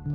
Hey,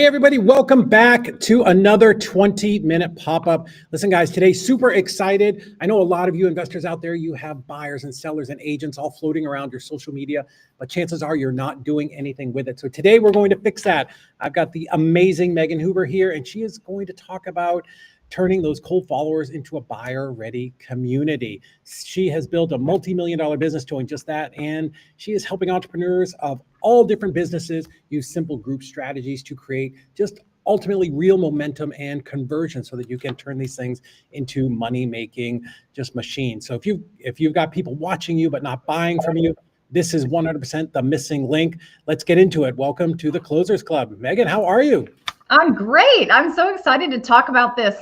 everybody, welcome back to another 20-minute pop-up. Listen, guys, today, super excited. I know a lot of you investors out there, you have buyers and sellers and agents all floating around your social media, but chances are you're not doing anything with it. So today, we're going to fix that. I've got the amazing Megan Hoover here, and she is going to talk about turning those cold followers into a buyer-ready community. She has built a multi-million-dollar business doing just that, and she is helping entrepreneurs of all different businesses use simple group strategies to create just ultimately real momentum and conversion so that you can turn these things into money-making just machines. So if you've got people watching you but not buying from you, this is 100% the missing link. Let's get into it. Welcome to the Closers Club. Megan, how are you? I'm great. I'm so excited to talk about this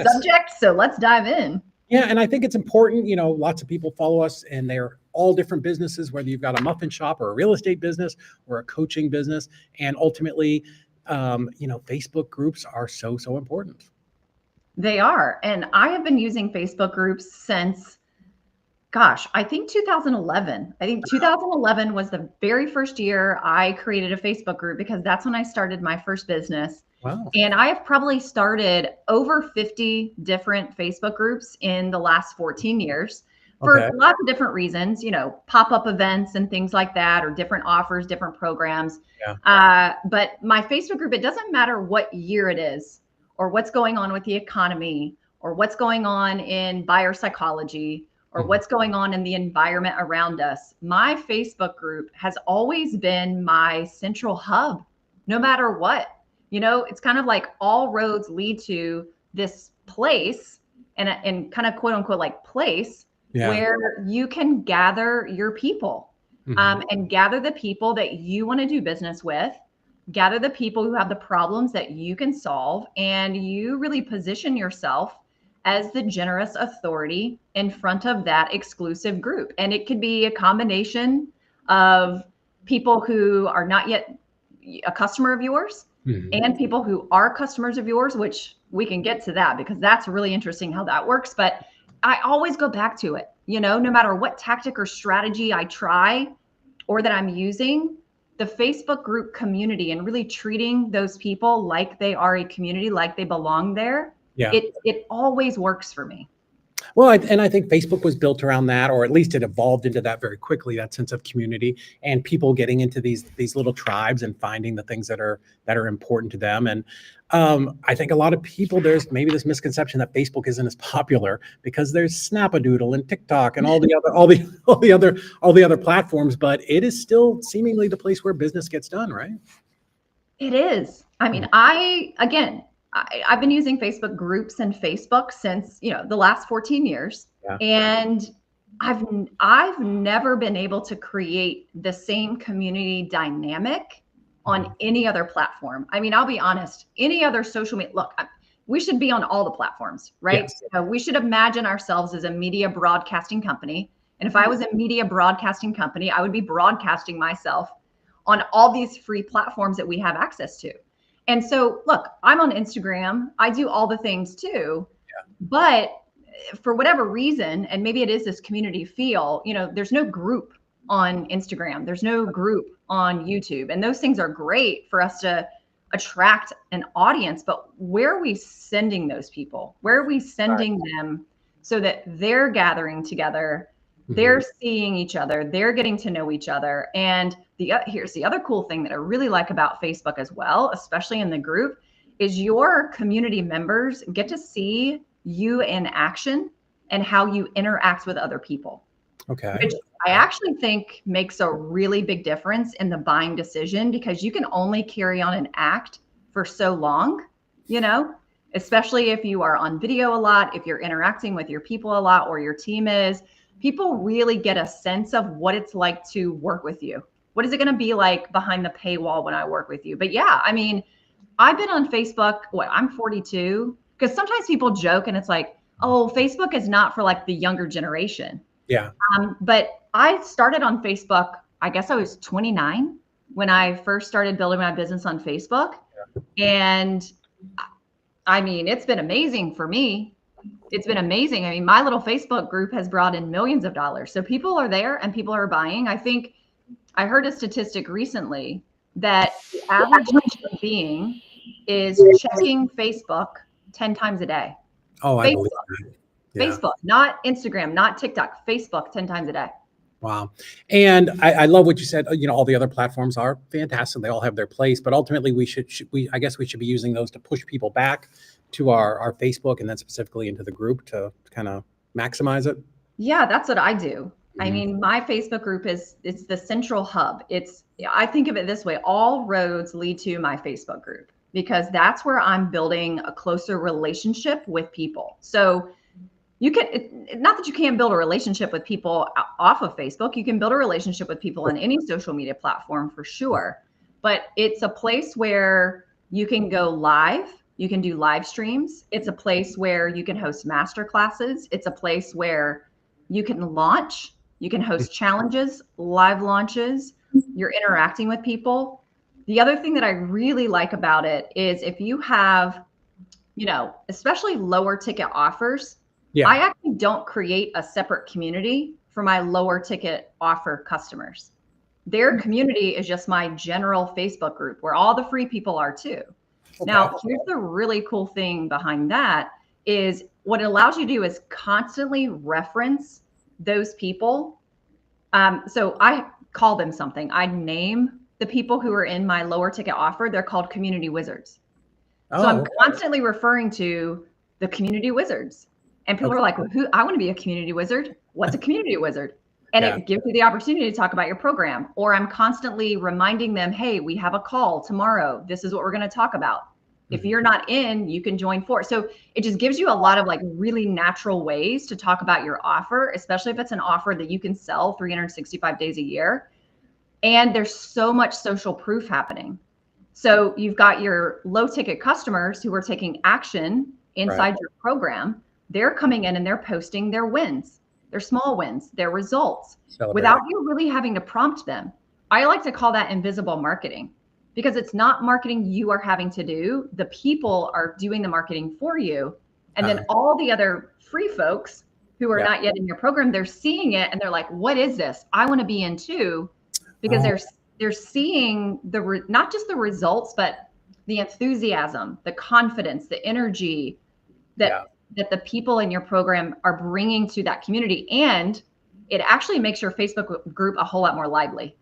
subject. So let's dive in. Yeah, and I think it's important, lots of people follow us and they're all different businesses, whether you've got a muffin shop or a real estate business or a coaching business. And ultimately, Facebook groups are so important. They are. And I have been using Facebook groups since, I think 2011. I think 2011 was the very first year I created a Facebook group because that's when I started my first business. Wow. And I have probably started over 50 different Facebook groups in the last 14 years for lots of different reasons, pop-up events and things like that, or different offers, different programs. Yeah. But my Facebook group, it doesn't matter what year it is or what's going on with the economy or what's going on in buyer psychology or what's going on in the environment around us. My Facebook group has always been my central hub, no matter what. It's kind of like all roads lead to this place and kind of quote unquote like place where you can gather your people and gather the people that you want to do business with, gather the people who have the problems that you can solve, and you really position yourself as the generous authority in front of that exclusive group. And it could be a combination of people who are not yet a customer of yours and people who are customers of yours, which we can get to that because that's really interesting how that works. But I always go back to it, no matter what tactic or strategy I try or that I'm using, the Facebook group community and really treating those people like they are a community, like they belong there. Yeah. It always works for me. Well, and I think Facebook was built around that, or at least it evolved into that very quickly, that sense of community and people getting into these little tribes and finding the things that are important to them. And I think a lot of people, there's maybe this misconception that Facebook isn't as popular because there's Snap-a-Doodle and TikTok and all the other platforms, but it is still seemingly the place where business gets done, right? It is. I mean, I've been using Facebook groups and Facebook since, the last 14 years. Yeah. And I've never been able to create the same community dynamic on any other platform. I mean, I'll be honest, any other social media, look, we should be on all the platforms, right? Yes. We should imagine ourselves as a media broadcasting company. And if I was a media broadcasting company, I would be broadcasting myself on all these free platforms that we have access to. And so, look, I'm on Instagram. I do all the things too, but for whatever reason, and maybe it is this community feel, there's no group on Instagram. There's no group on YouTube. And those things are great for us to attract an audience, but where are we sending those people? Where are we sending them so that they're gathering together? They're seeing each other. They're getting to know each other. And here's the other cool thing that I really like about Facebook as well, especially in the group, is your community members get to see you in action and how you interact with other people. Okay. which I actually think makes a really big difference in the buying decision, because you can only carry on an act for so long, you know, especially if you are on video a lot, if you're interacting with your people a lot, or your team is. People really get a sense of what it's like to work with you. What is it going to be like behind the paywall when I work with you? But yeah, I mean, I've been on Facebook, I'm 42, because sometimes people joke and it's like, oh, Facebook is not for like the younger generation. Yeah. But I started on Facebook, I guess I was 29 when I first started building my business on Facebook. And I mean, it's been amazing for me. It's been amazing. I mean, my little Facebook group has brought in millions of dollars. So people are there and people are buying. I think I heard a statistic recently that the average human being is checking Facebook 10 times a day. Oh, I Facebook, believe that. Yeah. Facebook, not Instagram, not TikTok, Facebook 10 times a day. Wow. And I love what you said. All the other platforms are fantastic. They all have their place, but ultimately I guess we should be using those to push people back to our Facebook, and then specifically into the group to kind of maximize it. Yeah, that's what I do. I Mhm. mean, my Facebook group it's the central hub. I think of it this way, all roads lead to my Facebook group, because that's where I'm building a closer relationship with people. So you can, not that you can't build a relationship with people off of Facebook, you can build a relationship with people on any social media platform for sure. But it's a place where you can go live, you can do live streams. It's a place where you can host master classes. It's a place where you can launch, you can host challenges, live launches, you're interacting with people. The other thing that I really like about it is if you have, especially lower ticket offers, Yeah. I actually don't create a separate community for my lower ticket offer customers. Their community is just my general Facebook group where all the free people are too. Okay. Now, here's the really cool thing behind that is what it allows you to do is constantly reference those people. So I call them something. I name the people who are in my lower ticket offer. They're called community wizards. So I'm constantly referring to the community wizards. And people are like, well, I want to be a community wizard. What's a community wizard? And it gives you the opportunity to talk about your program. Or I'm constantly reminding them, hey, we have a call tomorrow. This is what we're going to talk about. If you're not in, you can join for. So it just gives you a lot of like really natural ways to talk about your offer, especially if it's an offer that you can sell 365 days a year. And there's so much social proof happening. So you've got your low ticket customers who are taking action inside your program. They're coming in and they're posting their wins, their small wins, their results without you really having to prompt them. I like to call that invisible marketing, because it's not marketing you are having to do. The people are doing the marketing for you. And then all the other free folks who are not yet in your program, they're seeing it and they're like, what is this? I want to be in too, because they're seeing not just the results, but the enthusiasm, the confidence, the energy that the people in your program are bringing to that community. And it actually makes your Facebook group a whole lot more lively.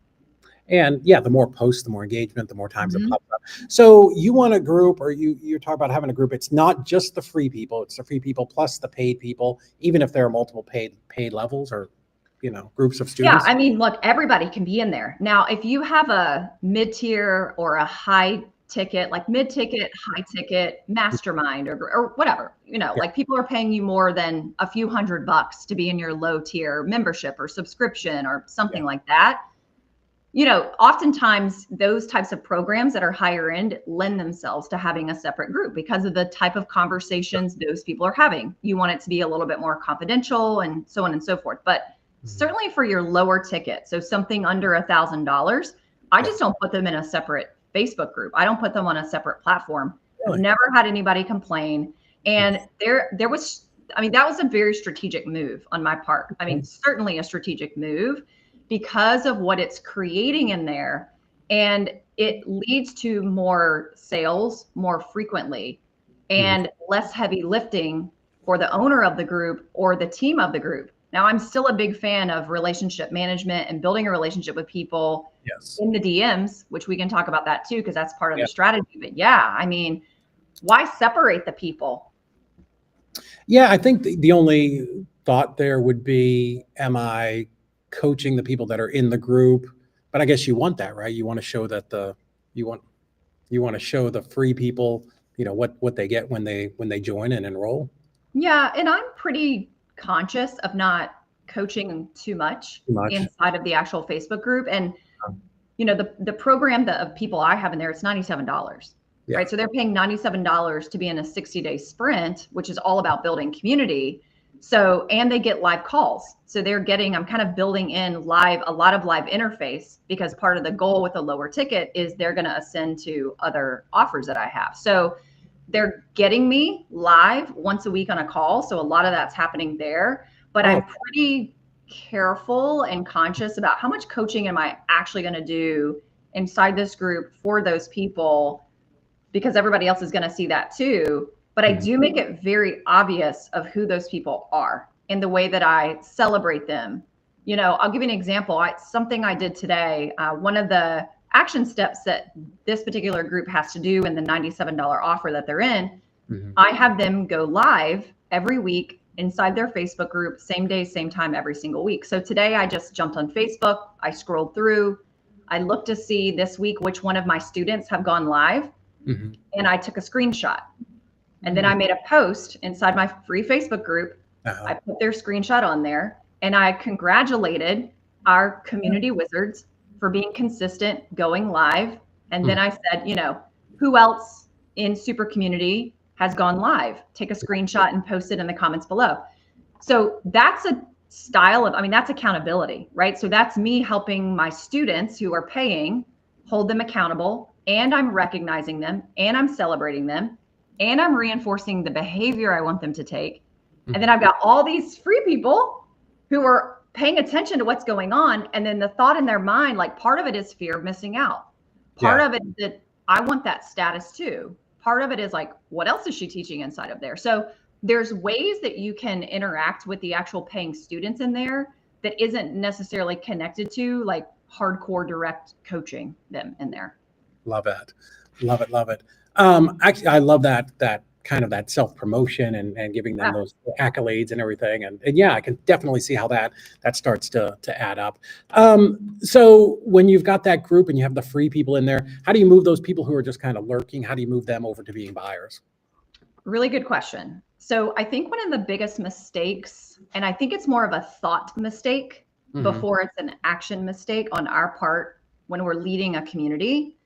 And the more posts, the more engagement, the more times it pops up. So you want a group, or you're talking about having a group. It's not just the free people, it's the free people plus the paid people, even if there are multiple paid levels or, groups of students. Yeah, I mean, look, everybody can be in there. Now, if you have a mid-tier or a high ticket, like mid-ticket, high ticket, mastermind or whatever, like people are paying you more than a few $100 to be in your low tier membership or subscription or something like that. Oftentimes those types of programs that are higher end lend themselves to having a separate group because of the type of conversations those people are having. You want it to be a little bit more confidential and so on and so forth. But certainly for your lower ticket, so something under $1,000, I just don't put them in a separate Facebook group. I don't put them on a separate platform. Really? I've never had anybody complain. And there was, that was a very strategic move on my part. Certainly a strategic move because of what it's creating in there. And it leads to more sales more frequently and less heavy lifting for the owner of the group or the team of the group. Now, I'm still a big fan of relationship management and building a relationship with people in the DMs, which we can talk about that too, because that's part of the strategy. But why separate the people? Yeah, I think the only thought there would be, am I coaching the people that are in the group. But I guess you want that, right? You want to show that you want to show the free people, what they get when they join and enroll. Yeah, and I'm pretty conscious of not coaching too much inside of the actual Facebook group. And the program of people I have in there, it's $97, right? So they're paying $97 to be in a 60-day sprint, which is all about building community. So, and they get live calls. So I'm kind of building in a lot of live interface, because part of the goal with a lower ticket is they're going to ascend to other offers that I have. So they're getting me live once a week on a call. So a lot of that's happening there, but I'm pretty careful and conscious about how much coaching am I actually going to do inside this group for those people, because everybody else is going to see that too. But I do make it very obvious of who those people are in the way that I celebrate them. I'll give you an example. Something I did today, one of the action steps that this particular group has to do in the $97 offer that they're in, I have them go live every week inside their Facebook group, same day, same time, every single week. So today I just jumped on Facebook. I scrolled through. I looked to see this week which one of my students have gone live, and I took a screenshot. And then I made a post inside my free Facebook group. I put their screenshot on there, and I congratulated our community wizards for being consistent, going live. And then I said, who else in Super Community has gone live? Take a screenshot and post it in the comments below. So that's a style that's accountability, right? So that's me helping my students who are paying, hold them accountable, and I'm recognizing them, and I'm celebrating them, and I'm reinforcing the behavior I want them to take. And then I've got all these free people who are paying attention to what's going on. And then the thought in their mind, like, part of it is fear of missing out. Part of it is that I want that status too. Part of it is like, what else is she teaching inside of there? So there's ways that you can interact with the actual paying students in there that isn't necessarily connected to like hardcore direct coaching them in there. Love it. Love it. Love it. Actually, I love that kind of that self-promotion and giving them those accolades and everything. And yeah, I can definitely see how that starts to add up. So when you've got that group and you have the free people in there, how do you move those people who are just kind of lurking? How do you move them over to being buyers? Really good question. So I think one of the biggest mistakes, and I think it's more of a thought mistake before it's an action mistake on our part when we're leading a community,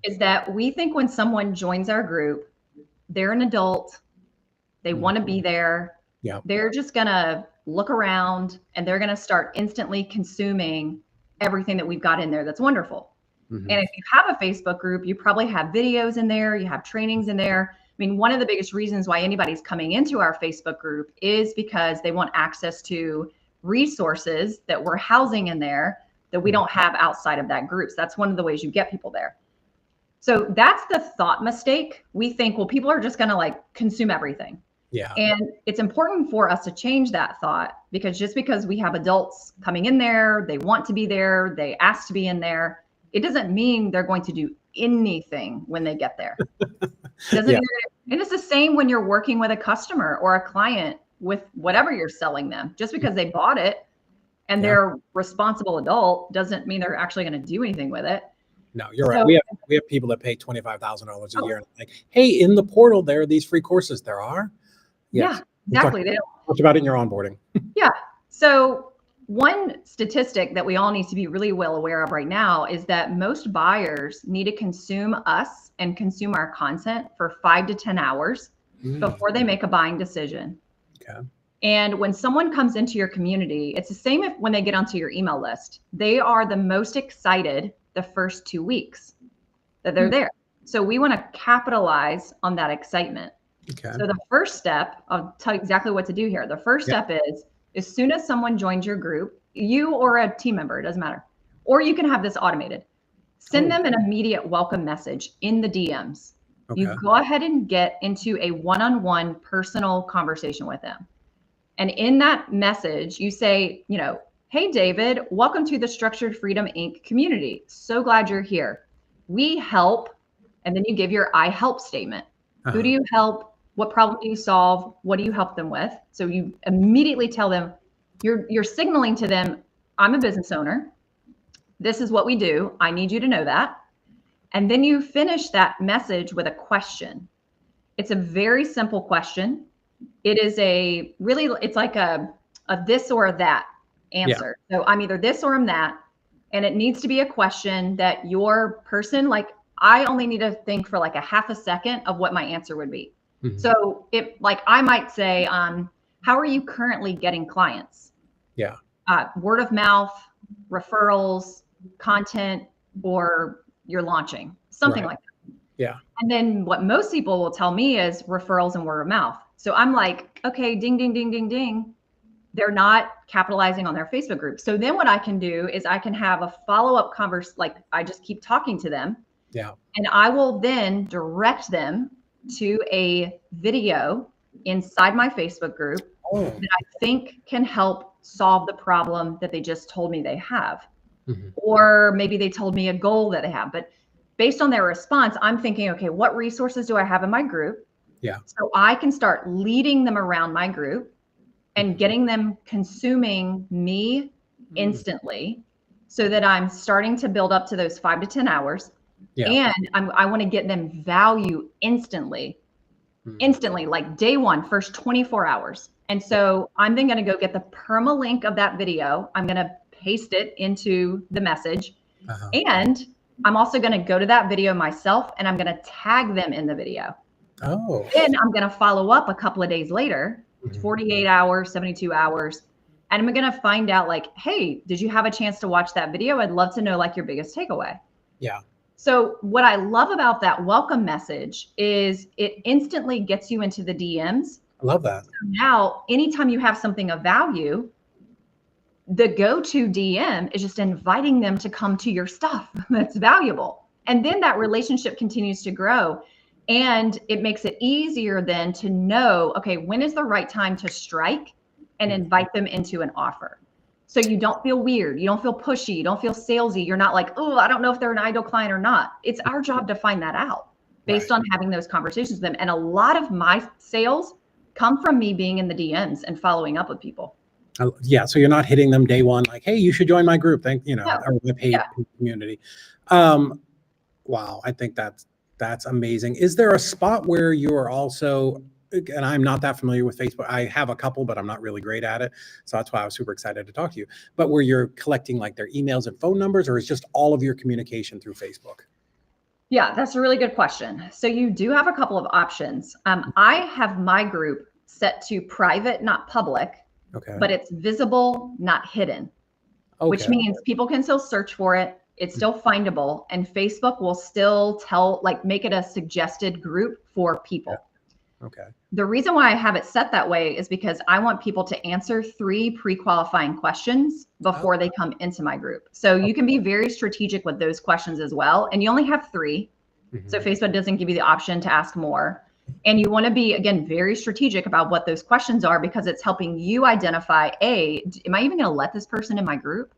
is that we think when someone joins our group, they're an adult, they want to be there, they're just going to look around and they're going to start instantly consuming everything that we've got in there that's wonderful. And if you have a Facebook group, you probably have videos in there, you have trainings in there. I mean, one of the biggest reasons why anybody's coming into our Facebook group is because they want access to resources that we're housing in there that we don't have outside of that group. So that's one of the ways you get people there. So that's the thought mistake. We think, well, people are just going to like consume everything. Yeah. And it's important for us to change that thought, because just because we have adults coming in there, they want to be there, they ask to be in there, it doesn't mean they're going to do anything when they get there. And it's the same when you're working with a customer or a client with whatever you're selling them. Just because they bought it and they're a responsible adult doesn't mean they're actually going to do anything with it. No, you're right. We have people that pay $25,000 a year. Like, hey, in the portal, there are these free courses. There are. Yes. Yeah, exactly. They talked about it in your onboarding. Yeah. So one statistic that we all need to be really well aware of right now is that most buyers need to consume us and consume our content for 5 to 10 hours before they make a buying decision. Okay. And when someone comes into your community, it's the same when they get onto your email list. They are the most excited the first 2 weeks that they're there. So we want to capitalize on that excitement. Okay. So the first step, I'll tell you exactly what to do here. The first step is, as soon as someone joins your group, you or a team member, it doesn't matter, or you can have this automated, send them an immediate welcome message in the DMs. Okay. You go ahead and get into a one-on-one personal conversation with them. And in that message, you say, hey, David, welcome to the Structured Freedom Inc. community. So glad you're here. We help. And then you give your I help statement. Who do you help? What problem do you solve? What do you help them with? So you immediately tell them, you're signaling to them, I'm a business owner. This is what we do. I need you to know that. And then you finish that message with a question. It's a very simple question. It is it's like a this or a that answer. So I'm either this or I'm that. And it needs to be a question that your person, like I only need to think for like a half a second of what my answer would be. Mhm. So like I might say, how are you currently getting clients? Yeah. Word of mouth, referrals, content, or you're launching, something Right. like that. Yeah. And then what most people will tell me is referrals and word of mouth. So I'm like, okay, ding, ding, ding, ding, ding. They're not capitalizing on their Facebook group. So then what I can do is I can have a follow-up conversation, like I just keep talking to them. Yeah. And I will then direct them to a video inside my Facebook group Oh. that I think can help solve the problem that they just told me they have. Mhm. Or maybe they told me a goal that they have. But based on their response, I'm thinking, okay, what resources do I have in my group? Yeah. So I can start leading them around my group and getting them consuming me instantly so that I'm starting to build up to those 5 to 10 hours. Yeah. And I want to get them value instantly, like day one, first 24 hours. And so I'm then going to go get the perma link of that video. I'm going to paste it into the message. Uh-huh. And I'm also going to go to that video myself and I'm going to tag them in the video. Oh. Then I'm going to follow up a couple of days later, Mhm. 48 hours, 72 hours. And I'm going to find out like, hey, did you have a chance to watch that video? I'd love to know like your biggest takeaway. Yeah. So what I love about that welcome message is it instantly gets you into the DMs. I love that. So now, anytime you have something of value, the go-to DM is just inviting them to come to your stuff that's valuable. And then that relationship continues to grow. And it makes it easier then to know, okay, when is the right time to strike and invite them into an offer? So you don't feel weird. You don't feel pushy. You don't feel salesy. You're not like, oh, I don't know if they're an ideal client or not. It's our job to find that out based on having those conversations with them. And a lot of my sales come from me being in the DMs and following up with people. Yeah. So you're not hitting them day one, like, hey, you should join my group. Or the paid community. Wow. I think that's amazing. Is there a spot where you are also, and I'm not that familiar with Facebook. I have a couple, but I'm not really great at it. So that's why I was super excited to talk to you. But where you're collecting like their emails and phone numbers, or is just all of your communication through Facebook? Yeah, that's a really good question. So you do have a couple of options. I have my group set to private, not public, but it's visible, not hidden, which means people can still search for it. It's still findable, and Facebook will still make it a suggested group for people. Okay. The reason why I have it set that way is because I want people to answer 3 pre-qualifying questions before they come into my group. So you can be very strategic with those questions as well. And you only have 3. So Facebook doesn't give you the option to ask more. And you want to be, again, very strategic about what those questions are, because it's helping you identify, A, am I even going to let this person in my group?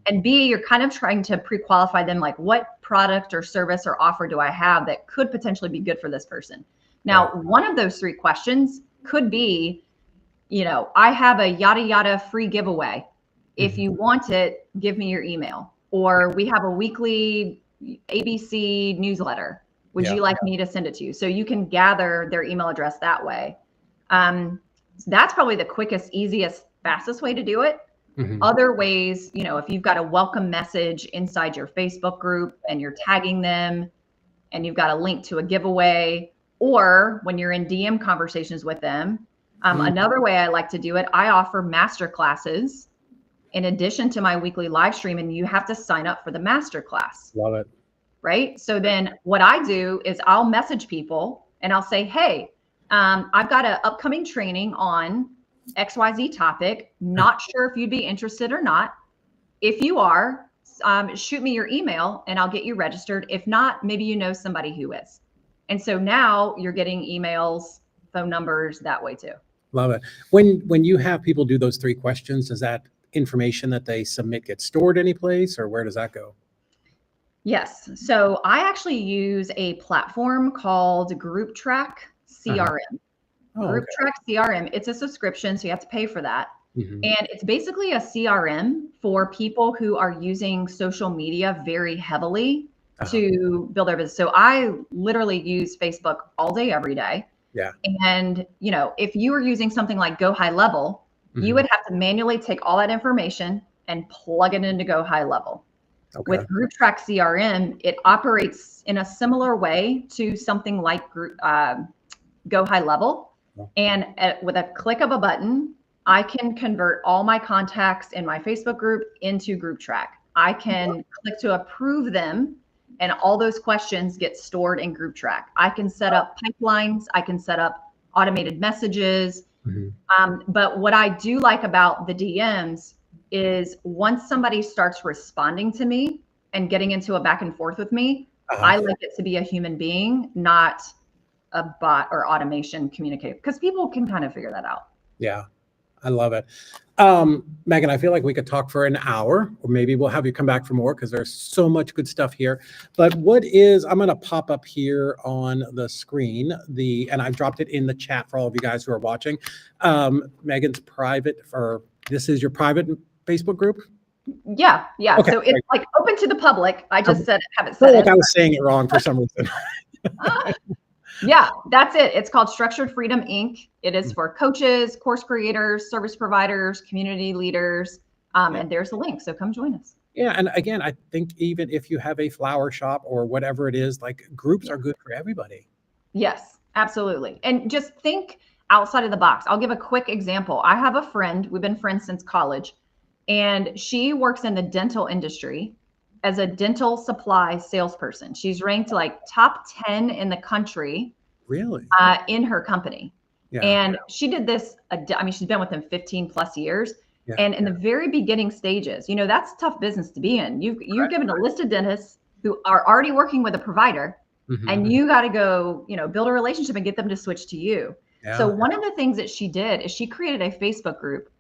And B, you're kind of trying to pre-qualify them, like what product or service or offer do I have that could potentially be good for this person? Now, one of those 3 questions could be, I have a yada yada free giveaway. If you want it, give me your email. Or we have a weekly ABC newsletter. Would you like me to send it to you? So you can gather their email address that way. So that's probably the quickest, easiest, fastest way to do it. Other ways, if you've got a welcome message inside your Facebook group and you're tagging them and you've got a link to a giveaway, or when you're in DM conversations with them, another way I like to do it, I offer master classes in addition to my weekly live stream, and you have to sign up for the master class. Love it. Right? So then what I do is I'll message people and I'll say, hey, I've got an upcoming training on XYZ topic. Not sure if you'd be interested or not. If you are, shoot me your email and I'll get you registered. If not, maybe you know somebody who is. And so now you're getting emails, phone numbers that way too. Love it. When you have people do those 3 questions, does that information that they submit get stored any place, or where does that go? Yes. So I actually use a platform called GroupTrack CRM. GroupTrack CRM. It's a subscription, so you have to pay for that. Mhm. And it's basically a CRM for people who are using social media very heavily Uh-huh. to build their business. So I literally use Facebook all day, every day. Yeah. And, if you were using something like Go High Level, you Mhm. would have to manually take all that information and plug it into Go High Level. Okay. With GroupTrack CRM, it operates in a similar way to something like Go High Level. And with a click of a button, I can convert all my contacts in my Facebook group into GroupTrack. I can click to approve them, and all those questions get stored in GroupTrack. I can set up pipelines. I can set up automated messages. Mhm. But what I do like about the DMs is once somebody starts responding to me and getting into a back and forth with me, I like it to be a human being, not a bot or automation communicator, because people can kind of figure that out. Yeah, I love it. Megan, I feel like we could talk for an hour, or maybe we'll have you come back for more because there's so much good stuff here. But I'm going to pop up here on the screen, and I've dropped it in the chat for all of you guys who are watching. Megan's this is your private Facebook group? Yeah. Okay, So it's great. like open to the public. I just have it I feel set like in. I was saying it wrong for some reason. Yeah, that's it. It's called Structured Freedom Inc. It is for coaches, course creators, service providers, community leaders. And there's the link. So come join us. Yeah, and again, I think even if you have a flower shop or whatever it is, like groups are good for everybody. Yes, absolutely. And just think outside of the box. I'll give a quick example. I have a friend, we've been friends since college, and she works in the dental industry as a dental supply salesperson. She's ranked like top 10 in the country. Really? In her company. Yeah. And she did this, she's been with them 15 plus years. Yeah. And in the very beginning stages, that's tough business to be in. You're given a list of dentists who are already working with a provider, and you got to go, build a relationship and get them to switch to you. Yeah. So one of the things that she did is she created a Facebook group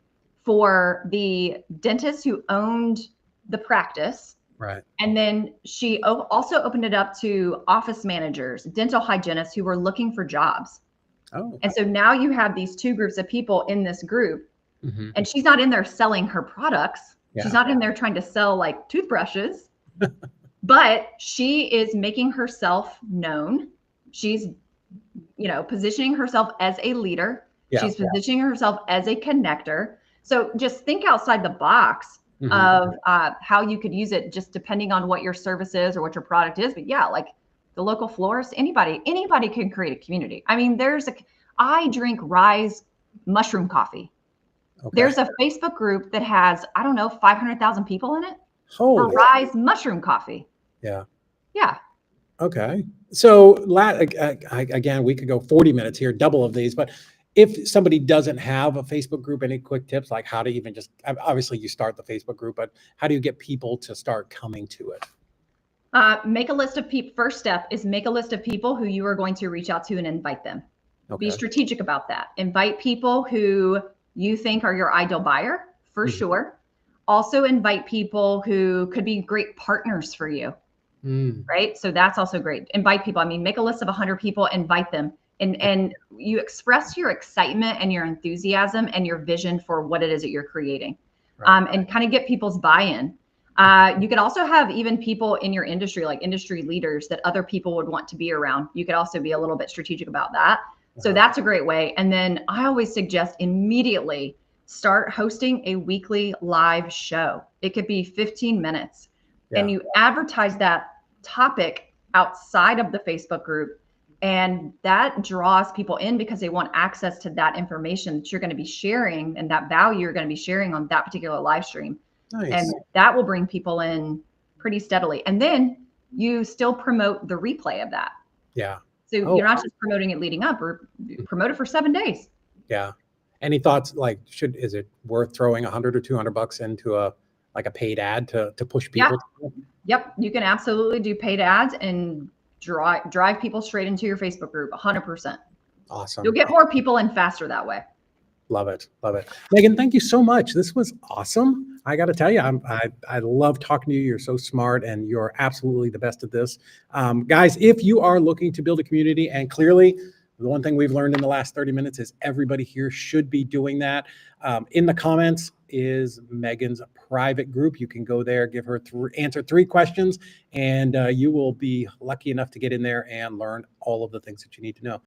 for the dentists who owned the practice. Right. And then she also opened it up to office managers, dental hygienists who were looking for jobs. Oh. And so now you have these two groups of people in this group, and she's not in there selling her products. Yeah. She's not in there trying to sell like toothbrushes, but she is making herself known. She's, positioning herself as a leader. Yeah. She's positioning herself as a connector. So just think outside the box of how you could use it, just depending on what your service is or what your product is. But yeah, like the local florist, anybody can create a community. I mean, I drink Rise mushroom coffee. Okay. There's a Facebook group that has, 500,000 people in it for Rise mushroom coffee. Yeah. Yeah. Okay. So again, we could go 40 minutes here, double of these, but if somebody doesn't have a Facebook group, any quick tips, like how to even obviously you start the Facebook group, but how do you get people to start coming to it? Make a list of people. First step is make a list of people who you are going to reach out to and invite them. Okay. Be strategic about that. Invite people who you think are your ideal buyer, for sure. Also invite people who could be great partners for you, right? So that's also great. Invite people. Make a list of 100 people, invite them. And you express your excitement and your enthusiasm and your vision for what it is that you're creating, and kind of get people's buy-in. You could also have even people in your industry, like industry leaders that other people would want to be around. You could also be a little bit strategic about that. So that's a great way. And then I always suggest immediately start hosting a weekly live show. It could be 15 minutes and you advertise that topic outside of the Facebook group. And that draws people in because they want access to that information that you're going to be sharing and that value you're going to be sharing on that particular live stream. Nice. And that will bring people in pretty steadily. And then you still promote the replay of that. Yeah. So you're not just promoting it leading up, or promote it for 7 days. Yeah. Any thoughts, like, is it worth throwing $100 or $200 into a paid ad to push people? Yeah. Yep. You can absolutely do paid ads and drive people straight into your Facebook group. 100%. Awesome. You'll get more people in faster that way. Love it. Love it. Megan, thank you so much. This was awesome. I got to tell you, I love talking to you. You're so smart and you're absolutely the best at this. Guys, if you are looking to build a community, and clearly The one thing we've learned in the last 30 minutes is everybody here should be doing that. In the comments is Megan's private group. You can go there, give her answer 3 questions, and you will be lucky enough to get in there and learn all of the things that you need to know.